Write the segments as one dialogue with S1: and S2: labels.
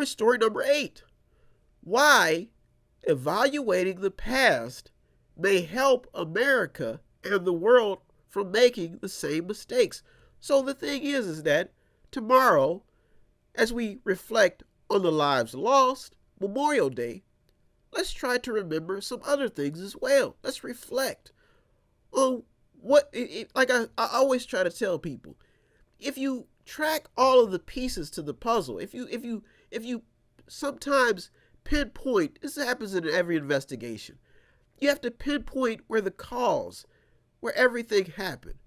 S1: Story number 8. Why evaluating the past may help America and the world from making the same mistakes. So the thing is that tomorrow, as we reflect on the lives lost, Memorial Day, let's try to remember some other things as well. Let's reflect on like I always try to tell people, if you track all of the pieces to the puzzle, if you sometimes pinpoint, this happens in every investigation, you have to pinpoint where the cause, where everything happened,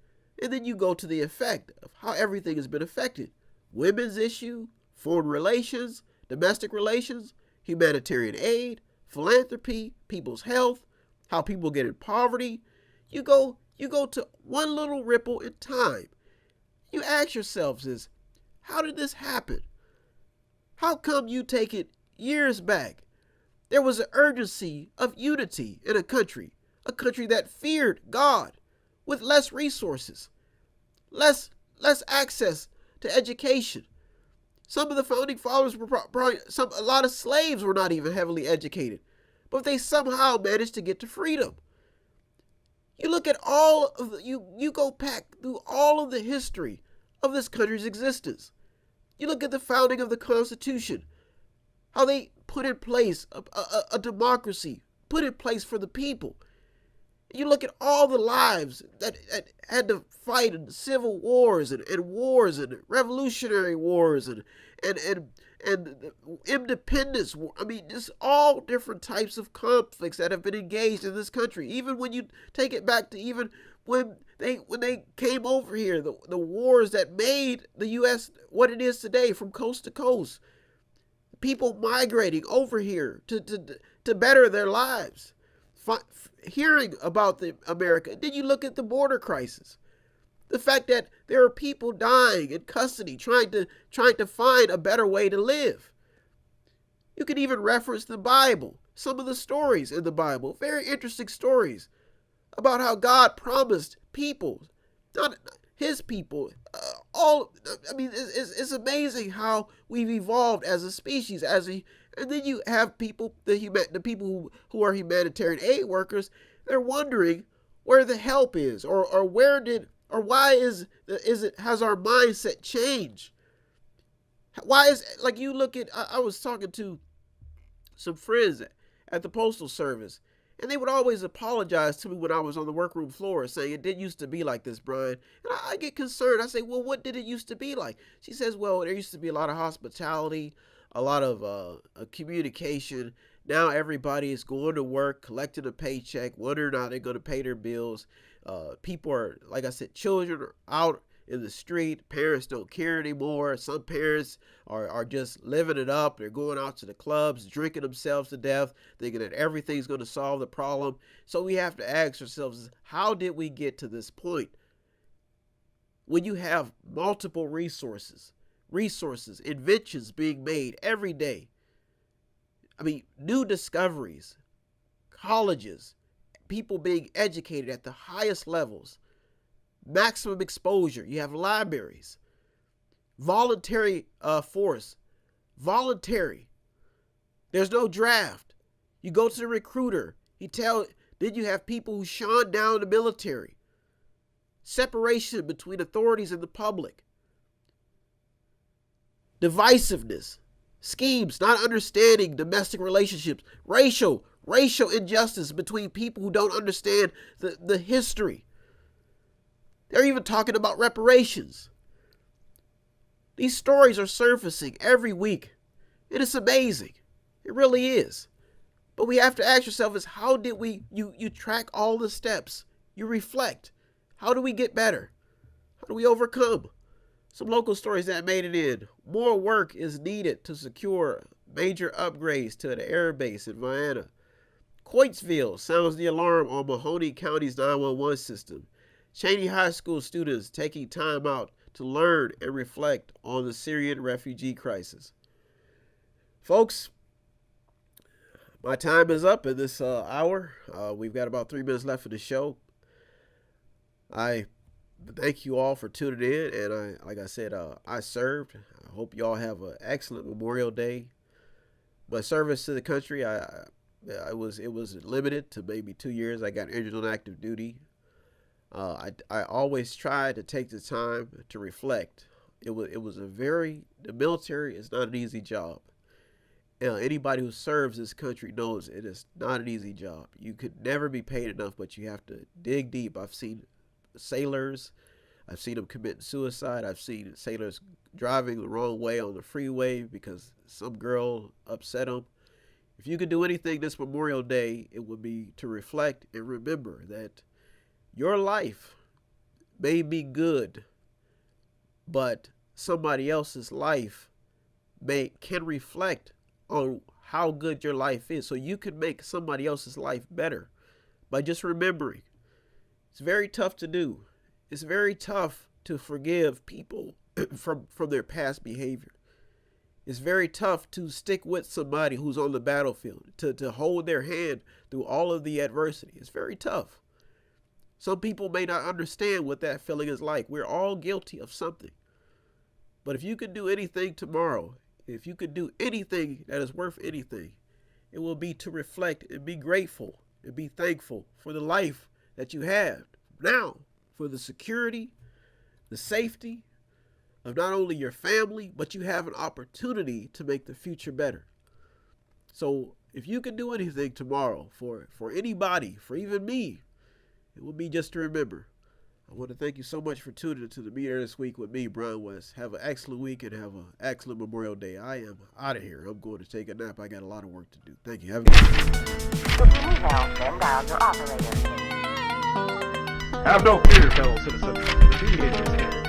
S1: and then you go to the effect of how everything has been affected. Women's issue, foreign relations, domestic relations, humanitarian aid, philanthropy, people's health, how people get in poverty. You go to one little ripple in time. You ask yourselves is, how did this happen? How come you take it years back? There was an urgency of unity in a country that feared God, with less resources, less access to education. Some of the founding fathers were probably, a lot of slaves were not even heavily educated, but they somehow managed to get to freedom. You look at all of the, you go back through all of the history of this country's existence. You look at the founding of the Constitution, how they put in place a democracy, put in place for the people. You look at all the lives that had to fight in civil wars and wars and revolutionary wars and independence war. I mean, just all different types of conflicts that have been engaged in this country. Even when you take it back to even when they came over here, the wars that made the U.S. what it is today, from coast to coast. People migrating over here to better their lives. Hearing about America. Then you look at the border crisis. The fact that there are people dying in custody trying to find a better way to live. You can even reference the Bible. Some of the stories in the Bible, very interesting stories about how God promised people, not his people, it's amazing how we've evolved as a species, and then you have people, the people who are humanitarian aid workers. They're wondering where the help is, or why has our mindset changed? Why is, like, you look at, I was talking to some friends at the Postal Service, and they would always apologize to me when I was on the workroom floor, saying it didn't used to be like this, Brian. And I get concerned. I say, well, what did it used to be like? She says, well, there used to be a lot of hospitality, a lot of communication. Now everybody is going to work, collecting a paycheck, whether or not they're going to pay their bills. People are, like I said, children are out in the street. Parents don't care anymore. Some parents are just living it up. They're going out to the clubs, drinking themselves to death, thinking that everything's going to solve the problem. So we have to ask ourselves, how did we get to this point? When you have multiple resources, inventions being made every day. I mean, new discoveries, colleges, people being educated at the highest levels, maximum exposure. You have libraries, voluntary force, voluntary. There's no draft. You go to the recruiter. Then you have people who shun down the military. Separation between authorities and the public. Divisiveness, schemes, not understanding domestic relationships, racial injustice between people who don't understand the history. They're even talking about reparations. These stories are surfacing every week. It is amazing. It really is. But we have to ask ourselves, how did you track all the steps? You reflect. How do we get better? How do we overcome? Some local stories that made it in. More work is needed to secure major upgrades to the air base in Vienna. Coatesville sounds the alarm on Mahoney County's 911 system. Cheney High School students taking time out to learn and reflect on the Syrian refugee crisis. Folks, my time is up in this hour. We've got about 3 minutes left of the show. I Thank you all for tuning in. And like I said, I served. I hope you all have an excellent Memorial Day. My service to the country, it was limited to maybe 2 years. I got injured on active duty. I always try to take the time to reflect. It was the military is not an easy job. Anybody who serves this country knows it is not an easy job. You could never be paid enough, but you have to dig deep. I've seen sailors, I've seen them committing suicide. I've seen sailors driving the wrong way on the freeway because some girl upset them. If you could do anything this Memorial Day, it would be to reflect and remember that your life may be good, but somebody else's life can reflect on how good your life is. So you can make somebody else's life better by just remembering. It's very tough to do. It's very tough to forgive people from their past behavior. It's very tough to stick with somebody who's on the battlefield, to hold their hand through all of the adversity. It's very tough. Some people may not understand what that feeling is like. We're all guilty of something. But if you could do anything tomorrow, if you could do anything that is worth anything, it will be to reflect and be grateful and be thankful for the life that you have now, for the security, the safety of not only your family, but you have an opportunity to make the future better. So if you can do anything tomorrow for anybody, for even me, it will be just to remember. I want to thank you so much for tuning into the Mediator this week with me, Brian West. Have an excellent week and have an excellent Memorial Day. I am out of here. I'm going to take a nap. I got a lot of work to do. Thank you. Have a good day. Then dial your operator.
S2: Have no fear, fellow citizens. The Mediator is here.